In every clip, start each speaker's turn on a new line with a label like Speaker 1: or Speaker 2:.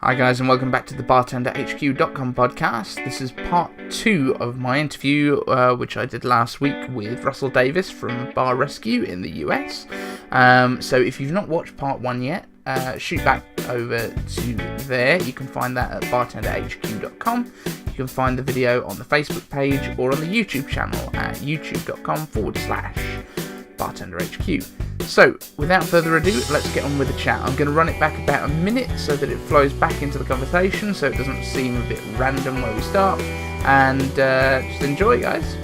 Speaker 1: Hi guys, and welcome back to the bartenderhq.com podcast. This is part 2 of my interview, which I did last week with Russell Davis from Bar Rescue in the US. So if you've not watched part 1 yet, shoot back over to there. You can find that at bartenderhq.com. You can find the video on the Facebook page or on the YouTube channel at youtube.com/bartenderhq. So, without further ado, let's get on with the chat. I'm going to run it back about a minute so that it flows back into the conversation, so it doesn't seem a bit random where we start. And just enjoy, guys.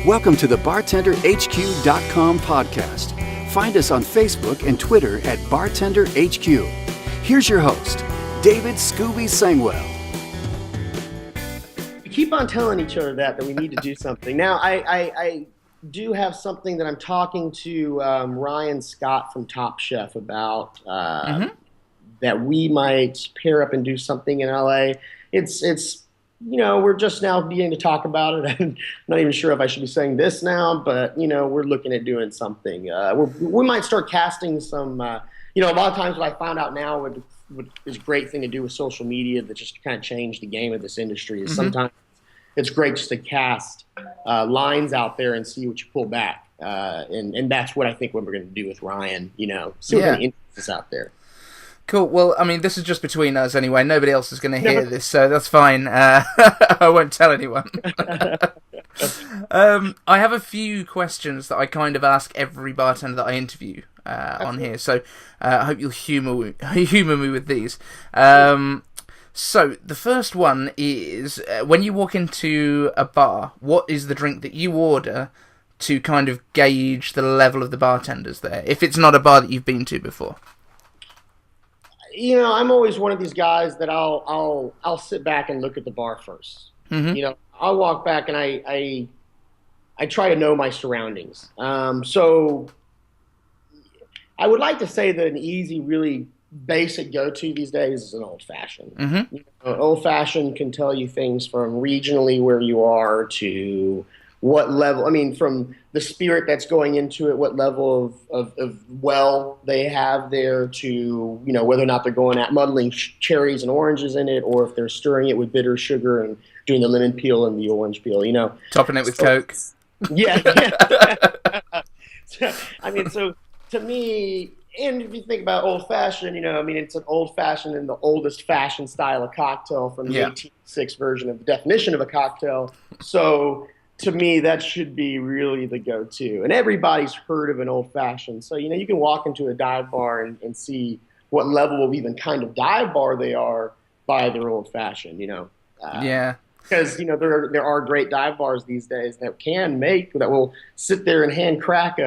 Speaker 2: Welcome to the bartenderhq.com podcast. Find us on Facebook and Twitter at bartenderhq. Here's your host, David Eden-Sangwell.
Speaker 3: We keep on telling each other that we need to do something. Now, I do have something that I'm talking to Ryan Scott from Top Chef about that we might pair up and do something in LA. It's we're just now beginning to talk about it. I'm not even sure if I should be saying this now, but we're looking at doing something. We might start casting some. A lot of times what I found out now what is a great thing to do with social media that just kind of changed the game of this industry is sometimes it's great just to cast lines out there and see what you pull back. And that's what I think what we're going to do with Ryan, see what kind of interest is out there.
Speaker 1: Cool. Well, I mean, this is just between us anyway. Nobody else is going to hear this, so that's fine. I won't tell anyone. I have a few questions that I kind of ask every bartender that I interview on here, so I hope you'll humour me with these. So, the first one is, when you walk into a bar, what is the drink that you order to kind of gauge the level of the bartenders there, if it's not a bar that you've been to before?
Speaker 3: I'm always one of these guys that I'll sit back and look at the bar first. I'll walk back and I try to know my surroundings. So, I would like to say that an easy, really basic go-to these days is an old-fashioned. Old-fashioned can tell you things from regionally where you are to what level, from the spirit that's going into it, what level of well they have there to, whether or not they're going at muddling cherries and oranges in it or if they're stirring it with bitter sugar and doing the lemon peel and the orange peel,
Speaker 1: Topping it with Coke.
Speaker 3: Yeah. So to me, and if you think about old-fashioned, it's an old-fashioned and the oldest fashioned style of cocktail from the 1806 version of the definition of a cocktail. So to me, that should be really the go-to. And everybody's heard of an old-fashioned. So, you can walk into a dive bar and see what level of even kind of dive bar they are by their old-fashioned, Because, there are great dive bars these days that will sit there and hand crack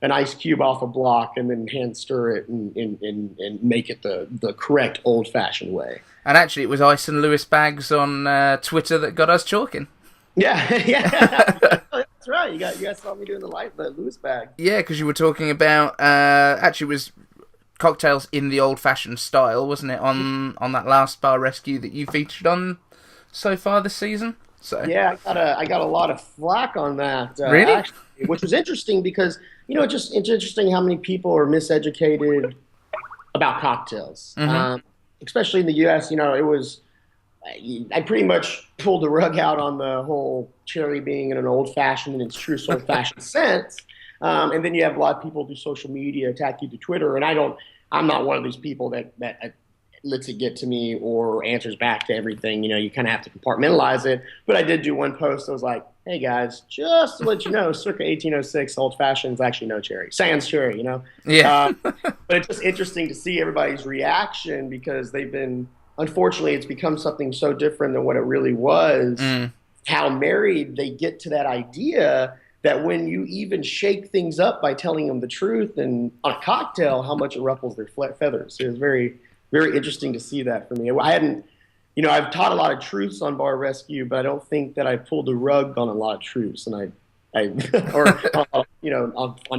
Speaker 3: an ice cube off a block and then hand stir it and make it the correct old-fashioned way.
Speaker 1: And actually, it was Ice and Lewis Baggs on Twitter that got us talking.
Speaker 3: Yeah. That's right. You guys saw me doing the Lewis bag. Yeah,
Speaker 1: because you were talking about actually it was cocktails in the old-fashioned style, wasn't it? On that last Bar Rescue that you featured on so far this season. So
Speaker 3: yeah, I got a lot of flack on that.
Speaker 1: Really?
Speaker 3: Actually, which was interesting because it's interesting how many people are miseducated about cocktails, especially in the U.S. It was. I pretty much pulled the rug out on the whole cherry being in an old-fashioned in its true old-fashioned sense. And then you have a lot of people through social media attack you to Twitter. And I'm not one of these people that lets it get to me or answers back to everything. You kind of have to compartmentalize it. But I did do one post that was like, hey guys, just to let you know, circa 1806 old-fashioned is actually no cherry. Sans cherry,
Speaker 1: Yeah.
Speaker 3: But it's just interesting to see everybody's reaction because unfortunately, it's become something so different than what it really was. How married they get to that idea that when you even shake things up by telling them the truth and on a cocktail, how much it ruffles their feathers. It was very, very interesting to see that for me. I've taught a lot of truths on Bar Rescue, but I don't think that I pulled the rug on a lot of truths, and on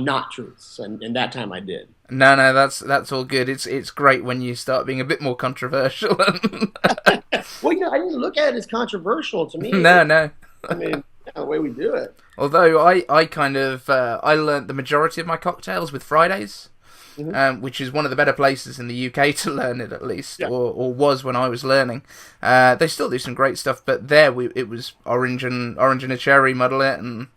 Speaker 3: not truths, and that time I did.
Speaker 1: No, that's all good. It's great when you start being a bit more controversial.
Speaker 3: Well, I didn't look at it as controversial to me.
Speaker 1: No.
Speaker 3: The way we do it.
Speaker 1: Although I kind of I learnt the majority of my cocktails with Fridays. which is one of the better places in the UK to learn it, at least,
Speaker 3: Yeah.
Speaker 1: or was when I was learning. They still do some great stuff, but there it was orange and a cherry, muddle it, and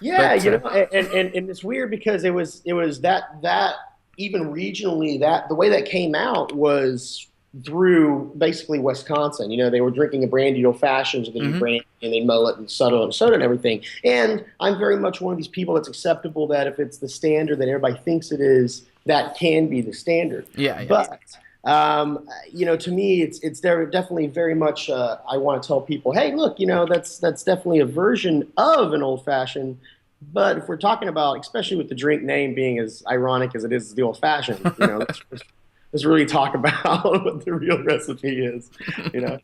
Speaker 3: Yeah,
Speaker 1: but,
Speaker 3: you know, and it's weird because it was that even regionally, that the way that came out was through basically Wisconsin. You know, they were drinking a brandy old fashions, and then you brandy and they mull it and soda and everything. And I'm very much one of these people that's acceptable that if it's the standard that everybody thinks it is, that can be the standard.
Speaker 1: Yeah.
Speaker 3: But you know, to me, it's there definitely very much. I want to tell people, hey, look, you know, that's definitely a version of an old fashioned. But if we're talking about, especially with the drink name being as ironic as it is the old fashioned, you know, let's really talk about what the real recipe is. You know.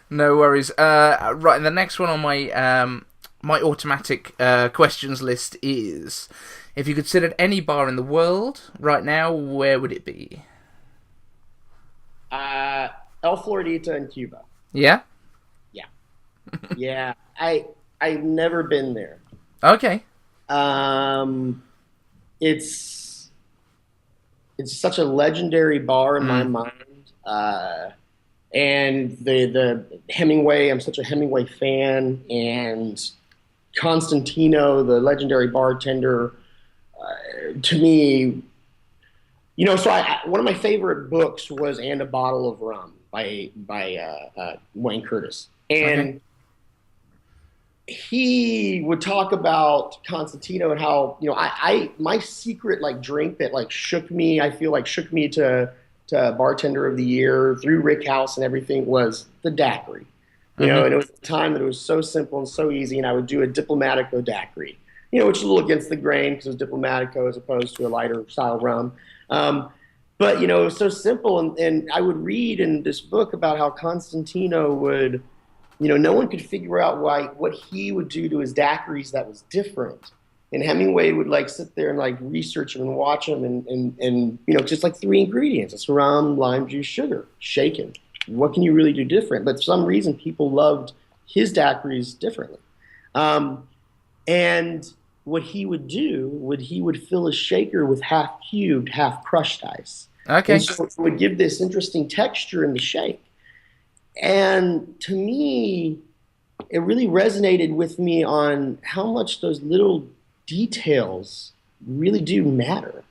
Speaker 1: No worries. Right, and the next one on my my automatic questions list is: if you could sit at any bar in the world right now, where would it be?
Speaker 3: El Floridita in Cuba.
Speaker 1: Yeah?
Speaker 3: Yeah. Yeah. I've never been there.
Speaker 1: Okay.
Speaker 3: It's such a legendary bar in my mind. And the Hemingway, I'm such a Hemingway fan, and Constantino, the legendary bartender, to me, you know, so one of my favorite books was And a Bottle of Rum by Wayne Curtis. And he would talk about Constantino and how, you know, my secret like drink that like shook me to Bartender of the Year through Rick House and everything was the daiquiri. You know, and it was a time that it was so simple and so easy, and I would do a Diplomatico daiquiri, you know, which is a little against the grain because it was Diplomatico as opposed to a lighter style rum. But, you know, it was so simple, and I would read in this book about how Constantino would, you know, no one could figure out what he would do to his daiquiris that was different. And Hemingway would like sit there and like research them and watch them and you know, just like 3 ingredients. It's rum, lime juice, sugar, shaken. What can you really do different? But for some reason, people loved his daiquiris differently. And what he would do, he would fill his shaker with half cubed, half crushed ice.
Speaker 1: Okay.
Speaker 3: And so it would give this interesting texture in the shake. And to me, it really resonated with me on how much those little details really do matter.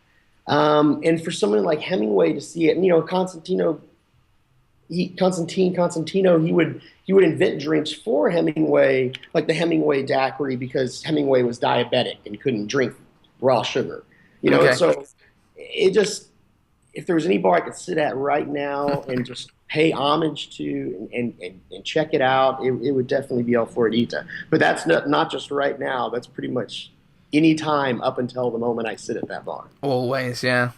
Speaker 3: And for someone like Hemingway to see it, and, you know, Constantino, he would invent drinks for Hemingway, like the Hemingway daiquiri, because Hemingway was diabetic and couldn't drink raw sugar. You know, and so it just, if there was any bar I could sit at right now and just pay homage to and check it out, it would definitely be El Floridita. But that's not just right now. That's pretty much any time up until the moment I sit at that bar.
Speaker 1: Always, yeah.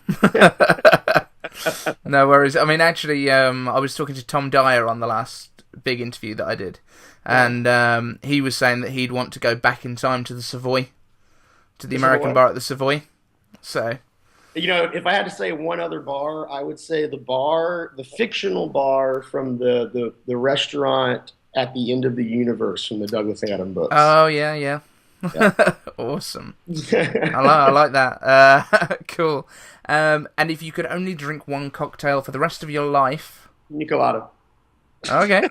Speaker 1: No worries. I mean, actually, I was talking to Tom Dyer on the last big interview that I did, and he was saying that he'd want to go back in time to the Savoy, to the American bar at the Savoy. So,
Speaker 3: you know, if I had to say one other bar, I would say the fictional bar from the restaurant at the end of the universe from the Douglas Adams books.
Speaker 1: Oh, yeah. Awesome. I like that. Cool. And if you could only drink one cocktail for the rest of your life?
Speaker 3: Nicolata.
Speaker 1: Okay.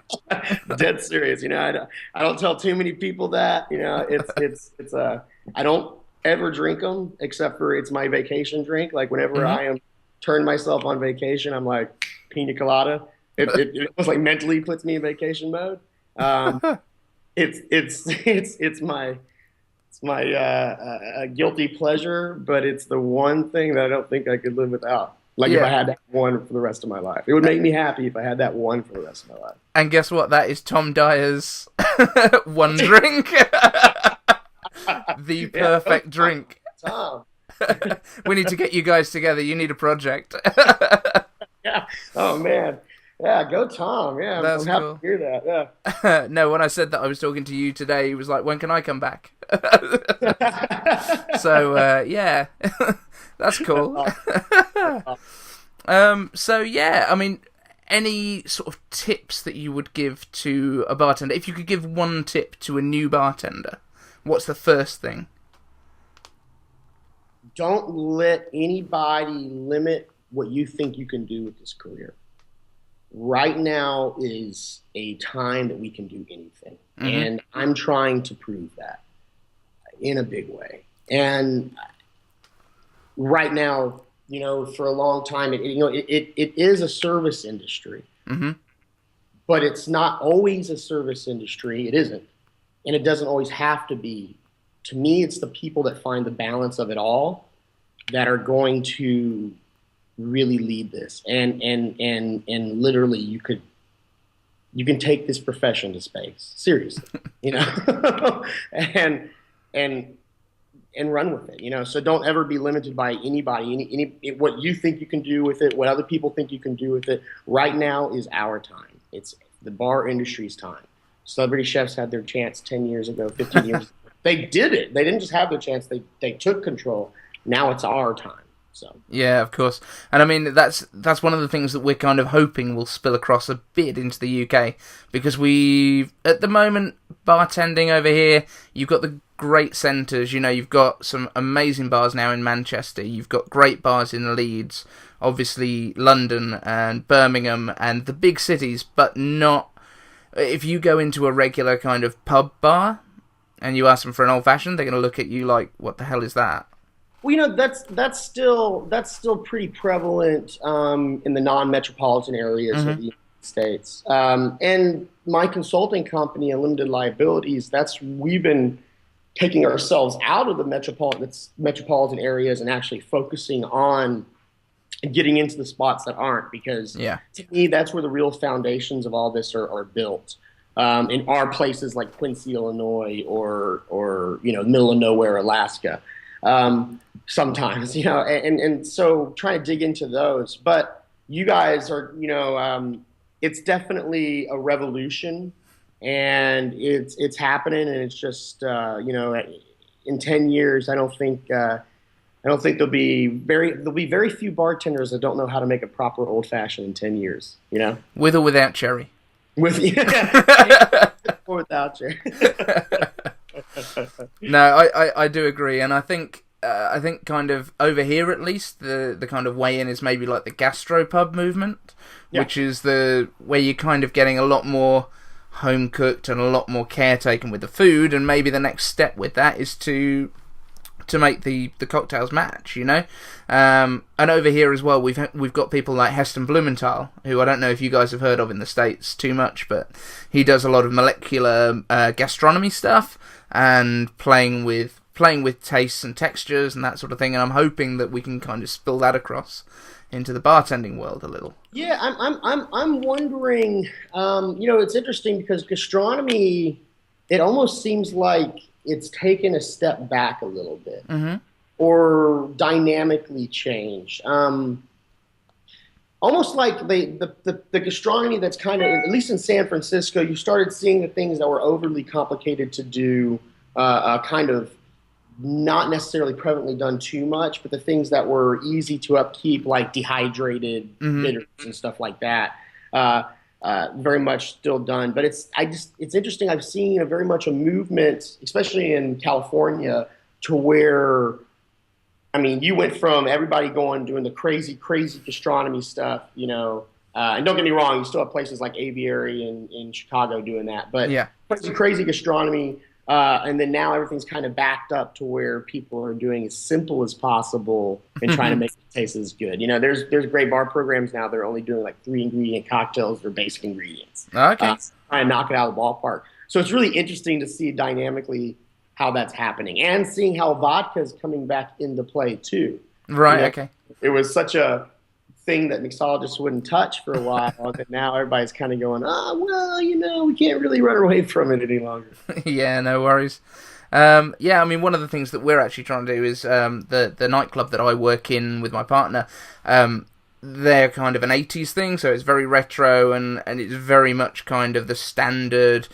Speaker 3: Dead serious. You know, I don't tell too many people that. You know, it's I don't ever drink them except for it's my vacation drink. Like whenever I am turn myself on vacation, I'm like pina colada. It almost like mentally puts me in vacation mode. It's my guilty pleasure, but it's the one thing that I don't think I could live without. Like if I had that one for the rest of my life, it would make me happy if I had that one for the rest of my life.
Speaker 1: And guess what? That is Tom Dyer's one drink. The perfect drink.
Speaker 3: Tom.
Speaker 1: We need to get you guys together. You need a project.
Speaker 3: Yeah. Oh man. Yeah, go Tom. Yeah,
Speaker 1: That's
Speaker 3: I'm happy
Speaker 1: cool.
Speaker 3: to hear that. Yeah.
Speaker 1: No, when I said that I was talking to you today, he was like, "When can I come back?" So yeah, that's cool. So yeah, I mean, any sort of tips that you would give to a bartender? If you could give one tip to a new bartender, what's the first thing?
Speaker 3: don't let anybody limit what you think you can do with this career. Right now is a time that we can do anything.
Speaker 1: Mm-hmm.
Speaker 3: And I'm trying to prove that in a big way. And right now, for a long time, it is a service industry.
Speaker 1: Mm-hmm.
Speaker 3: But it's not always a service industry. It isn't. And it doesn't always have to be. To me, it's the people that find the balance of it all that are going to really lead this. And literally you can take this profession to space. Seriously. and run with it, so don't ever be limited by anybody, what you think you can do with it, what other people think you can do with it. Right now is our time. It's the bar industry's time. Celebrity chefs had their chance 10 years ago, 15 years ago. They did it. They didn't just have their chance. They took control. Now it's our time. So
Speaker 1: yeah, of course. And I mean, that's one of the things that we're kind of hoping will spill across a bit into the UK, because at the moment, bartending over here, you've got the great centres, you've got some amazing bars now in Manchester, you've got great bars in Leeds, obviously London and Birmingham and the big cities, but not, if you go into a regular kind of pub bar and you ask them for an old fashioned, they're going to look at you like, what the hell is that?
Speaker 3: Well, that's still pretty prevalent in the non-metropolitan areas of the United States. And my consulting company, Unlimited Liabilities, we've been taking ourselves out of the metropolitan areas and actually focusing on getting into the spots that aren't, because to me, that's where the real foundations of all this are built. In our places like Quincy, Illinois, or middle of nowhere, Alaska. Sometimes, and so trying to dig into those. But you guys are, it's definitely a revolution, and it's happening, and it's just, in 10 years, I don't think there'll be very few bartenders that don't know how to make a proper old fashioned in 10 years,
Speaker 1: With or without cherry?
Speaker 3: With or without cherry.
Speaker 1: No, I do agree, and I think kind of over here at least the kind of way in is maybe like the Gastropub movement, which is where you're kind of getting a lot more home cooked and a lot more care taken with the food, and maybe the next step with that is to make the cocktails match, and over here as well we've got people like Heston Blumenthal, who I don't know if you guys have heard of in the States too much, but he does a lot of molecular gastronomy stuff and playing with tastes and textures and that sort of thing, and I'm hoping that we can kind of spill that across into the bartending world a little.
Speaker 3: Yeah, I'm wondering. It's interesting because gastronomy, it almost seems like it's taken a step back a little bit, or dynamically changed. Almost like the gastronomy that's kind of, at least in San Francisco, you started seeing the things that were overly complicated to do, kind of not necessarily prevalently done too much, but the things that were easy to upkeep, like dehydrated bitters and stuff like that, very much still done. But it's interesting. I've seen very much a movement, especially in California, to where, I mean, you went from everybody doing the crazy gastronomy stuff, and don't get me wrong, you still have places like Aviary in Chicago doing that, but crazy gastronomy. And then now everything's kind of backed up to where people are doing as simple as possible and trying to make it taste as good. There's great bar programs now. They're only doing like 3-ingredient cocktails or basic ingredients.
Speaker 1: Okay.
Speaker 3: Trying to knock it out of the ballpark. So it's really interesting to see dynamically how that's happening, and seeing how vodka is coming back into play too.
Speaker 1: Right. Okay.
Speaker 3: It was such a thing that mixologists wouldn't touch for a while, and now everybody's kind of going, we can't really run away from it any longer.
Speaker 1: Yeah, no worries. I mean, one of the things that we're actually trying to do is the nightclub that I work in with my partner, they're kind of an 80s thing, so it's very retro, and it's very much kind of the standard,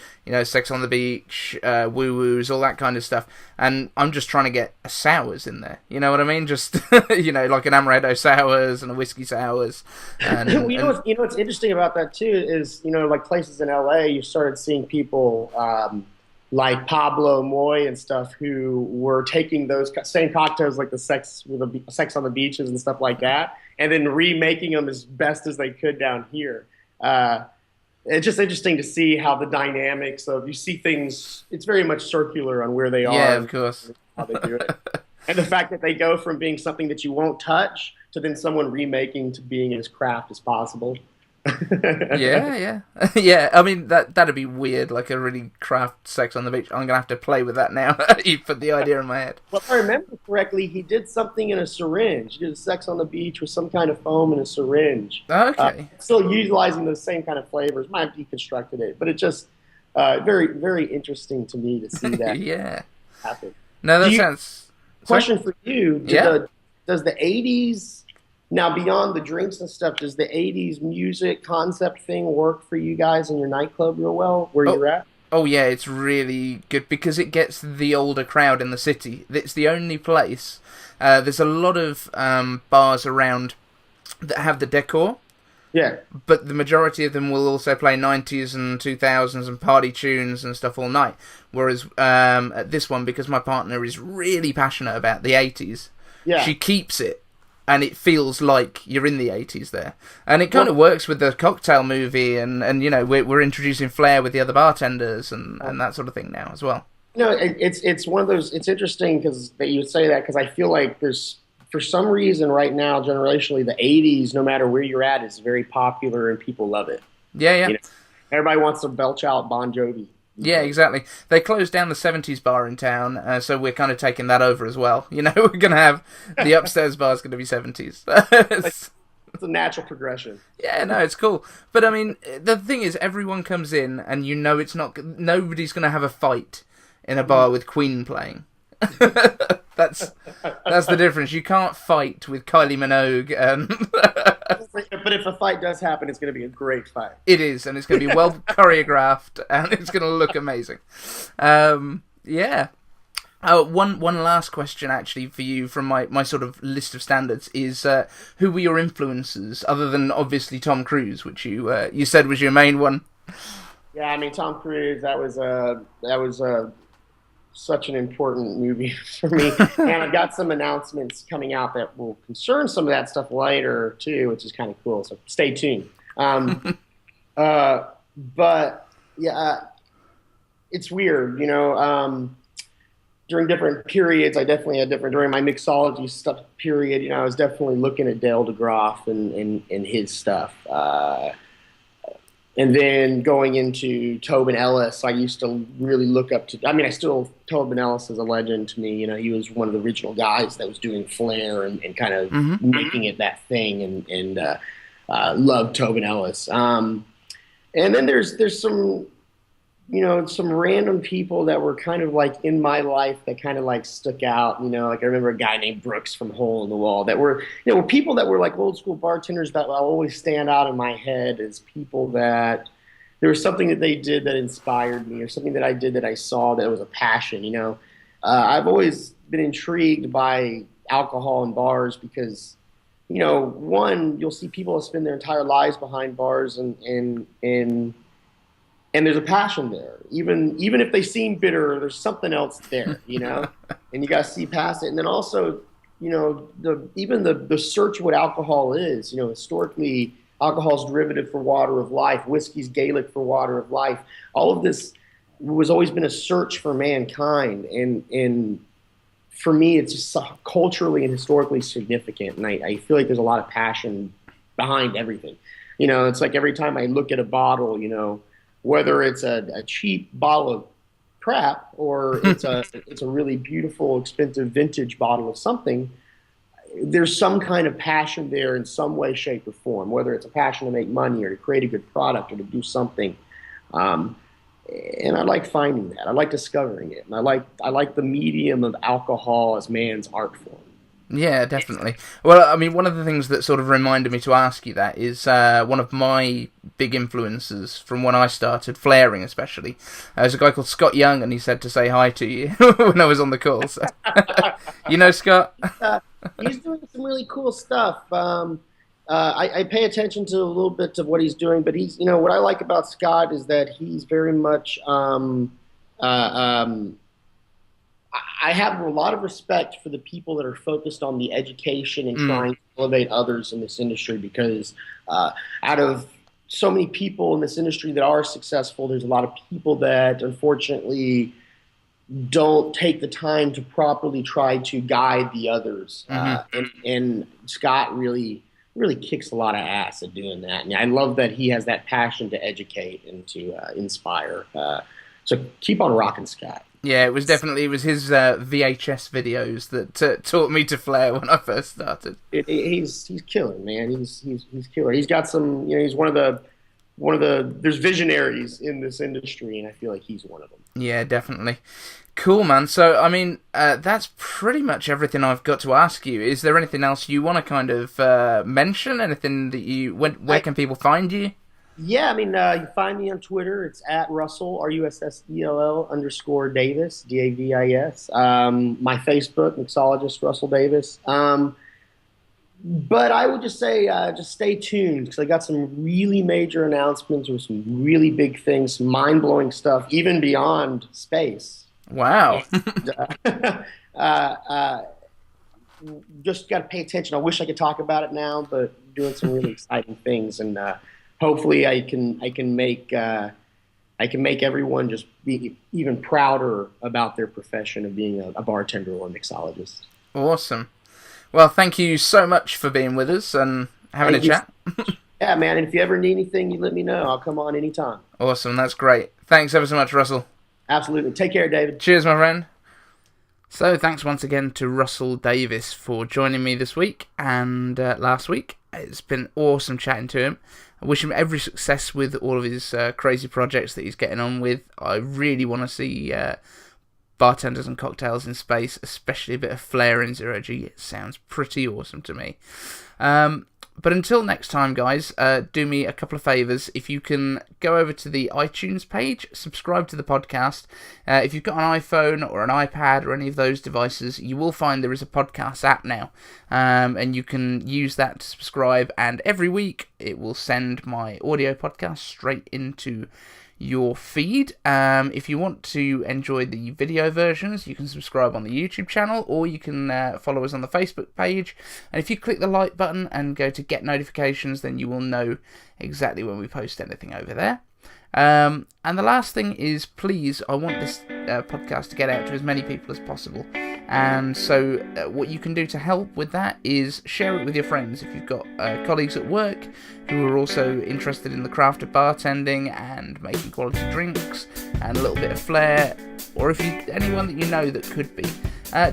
Speaker 1: Sex on the Beach, woo-woos, all that kind of stuff. And I'm just trying to get a sours in there, you know what I mean? Just, like an amaretto sours and a whiskey sours. And,
Speaker 3: what's interesting about that too is, like places in LA, you started seeing people like Pablo Moy and stuff, who were taking those same cocktails, like the Sex on the Beaches and stuff like that, and then remaking them as best as they could down here. It's just interesting to see how the dynamics of, you see things, it's very much circular on where they are.
Speaker 1: Yeah, of course.
Speaker 3: How they do it. And the fact that they go from being something that you won't touch to then someone remaking to being as craft as possible.
Speaker 1: Yeah. Yeah, I mean, that'd be weird, like a really craft Sex on the Beach. I'm gonna have to play with that now. You put the idea in my head.
Speaker 3: Well, if I remember correctly, he did something in a syringe. He did a Sex on the Beach with some kind of foam in a syringe.
Speaker 1: Okay.
Speaker 3: Still utilizing those same kind of flavors. Might have deconstructed it, but it just very, very interesting to me to see that
Speaker 1: Yeah.
Speaker 3: happen.
Speaker 1: No, that sounds...
Speaker 3: Question for you.
Speaker 1: Yeah.
Speaker 3: Does the 80s, now beyond the drinks and stuff, does the 80s music concept thing work for you guys in your nightclub real well, where you're at?
Speaker 1: Oh yeah, it's really good because it gets the older crowd in the city. It's the only place. There's a lot of bars around that have the decor.
Speaker 3: Yeah.
Speaker 1: But the majority of them will also play 90s and 2000s and party tunes and stuff all night. Whereas at this one, because my partner is really passionate about the 80s, she keeps it. And it feels like you're in the 80s there. And it kind of works with the cocktail movie, and you know, we're introducing flair with the other bartenders and that sort of thing now as well.
Speaker 3: No, it's one of those, it's interesting that you would say that, because I feel like there's, for some reason right now, generationally, the 80s, no matter where you're at, is very popular and people love it.
Speaker 1: Yeah.
Speaker 3: You know, everybody wants to belch out Bon Jovi.
Speaker 1: Yeah, exactly. They closed down the 70s bar in town, so we're kind of taking that over as well. You know, we're going to have the upstairs bar's going to be 70s.
Speaker 3: It's a natural progression.
Speaker 1: Yeah, no, it's cool. But I mean, the thing is, everyone comes in and you know nobody's going to have a fight in a bar with Queen playing. That's the difference. You can't fight with Kylie Minogue.
Speaker 3: But if a fight does happen, it's going to be a great fight.
Speaker 1: It is, and it's going to be well choreographed, and it's going to look amazing. Yeah. One last question, actually, for you from my sort of list of standards is, who were your influences, other than, obviously, Tom Cruise, which you said was your main one?
Speaker 3: Yeah, I mean, Tom Cruise, that was such an important movie for me. And I've got some announcements coming out that will concern some of that stuff later, too, which is kind of cool. So stay tuned. But, yeah, it's weird, you know. During different periods, I definitely had during my mixology stuff period, you know, I was definitely looking at Dale DeGroff and his stuff. And then going into Tobin Ellis, I used to really look up to, Tobin Ellis is a legend to me. You know, he was one of the original guys that was doing flair and kind of making it that thing, and loved Tobin Ellis. And then there's some, you know, some random people that were kind of like in my life that kind of like stuck out, you know, like I remember a guy named Brooks from Hole in the Wall that were, you know, people that were like old school bartenders that will always stand out in my head as people that there was something that they did that inspired me, or something that I did that I saw that was a passion, you know. I've always been intrigued by alcohol in bars because, you know, one, you'll see people spend their entire lives behind bars and there's a passion there. Even if they seem bitter, there's something else there, you know? And you got to see past it. And then also, you know, the search of what alcohol is, you know, historically, alcohol's derivative for water of life, whiskey's Gaelic for water of life. All of this was always been a search for mankind. And for me, it's just culturally and historically significant. And I feel like there's a lot of passion behind everything. You know, it's like every time I look at a bottle, you know, whether it's a cheap bottle of crap or it's a really beautiful, expensive vintage bottle of something, there's some kind of passion there in some way, shape, or form, whether it's a passion to make money or to create a good product or to do something. And I like finding that. I like discovering it. And I like the medium of alcohol as man's art form.
Speaker 1: Yeah, definitely. Well, I mean, one of the things that sort of reminded me to ask you that is one of my big influences from when I started, flaring especially. There's a guy called Scott Young, and he said to say hi to you when I was on the call. So. You know Scott?
Speaker 3: He's doing some really cool stuff. I pay attention to a little bit of what he's doing, but he's, you know, what I like about Scott is that he's very much I have a lot of respect for the people that are focused on the education and trying to elevate others in this industry, because out of so many people in this industry that are successful, there's a lot of people that unfortunately don't take the time to properly try to guide the others. And Scott really kicks a lot of ass at doing that. And I love that he has that passion to educate and to inspire. So keep on rocking, Scott.
Speaker 1: Yeah, it was his VHS videos that taught me to flare when I first started.
Speaker 3: He's killer, man. He's killer. He's got some. He's one of the. There's visionaries in this industry, and I feel like he's one of them.
Speaker 1: Yeah, definitely. Cool, man. So, I mean, that's pretty much everything I've got to ask you. Is there anything else you want to kind of mention? Anything that where can people find you?
Speaker 3: Yeah, I mean, you find me on Twitter. It's at Russell, RUSSELL _Davis, DAVIS. My Facebook, mixologist Russell Davis. But I would just say, just stay tuned, because I got some really major announcements with some really big things, some mind-blowing stuff, even beyond space.
Speaker 1: Wow.
Speaker 3: Just got to pay attention. I wish I could talk about it now, but doing some really exciting things, and hopefully I can make everyone just be even prouder about their profession of being a bartender or a mixologist.
Speaker 1: Awesome. Well, thank you so much for being with us and having a chat.
Speaker 3: Yeah, man. And if you ever need anything, you let me know. I'll come on anytime.
Speaker 1: Awesome. That's great. Thanks ever so much, Russell.
Speaker 3: Absolutely. Take care, David.
Speaker 1: Cheers, my friend. So, thanks once again to Russell Davis for joining me this week and last week. It's been awesome chatting to him. I wish him every success with all of his crazy projects that he's getting on with. I really want to see bartenders and cocktails in space, especially a bit of flair in Zero G. It sounds pretty awesome to me. But until next time, guys, do me a couple of favours. If you can go over to the iTunes page, subscribe to the podcast. If you've got an iPhone or an iPad or any of those devices, you will find there is a podcast app now. And you can use that to subscribe. And every week, it will send my audio podcast straight into your feed. If you want to enjoy the video versions, you can subscribe on the YouTube channel, or you can follow us on the Facebook page. And if you click the like button and go to get notifications, then you will know exactly when we post anything over there. And the last thing is, please, I want this podcast to get out to as many people as possible. And so what you can do to help with that is share it with your friends. If you've got colleagues at work who are also interested in the craft of bartending and making quality drinks and a little bit of flair, or if anyone that you know that could be,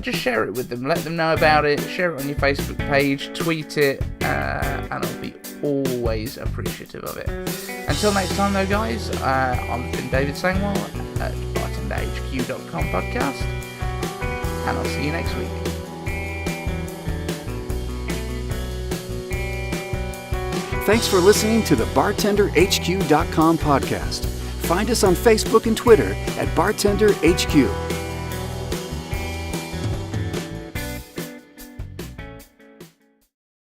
Speaker 1: just share it with them. Let them know about it. Share it on your Facebook page, tweet it, and I'll be always appreciative of it. Until next time, though, guys, I've been Eden-Sangwell at bartenderhq.com podcast, and I'll see you next week.
Speaker 2: Thanks for listening to the bartenderhq.com podcast. Find us on Facebook and Twitter at bartenderhq.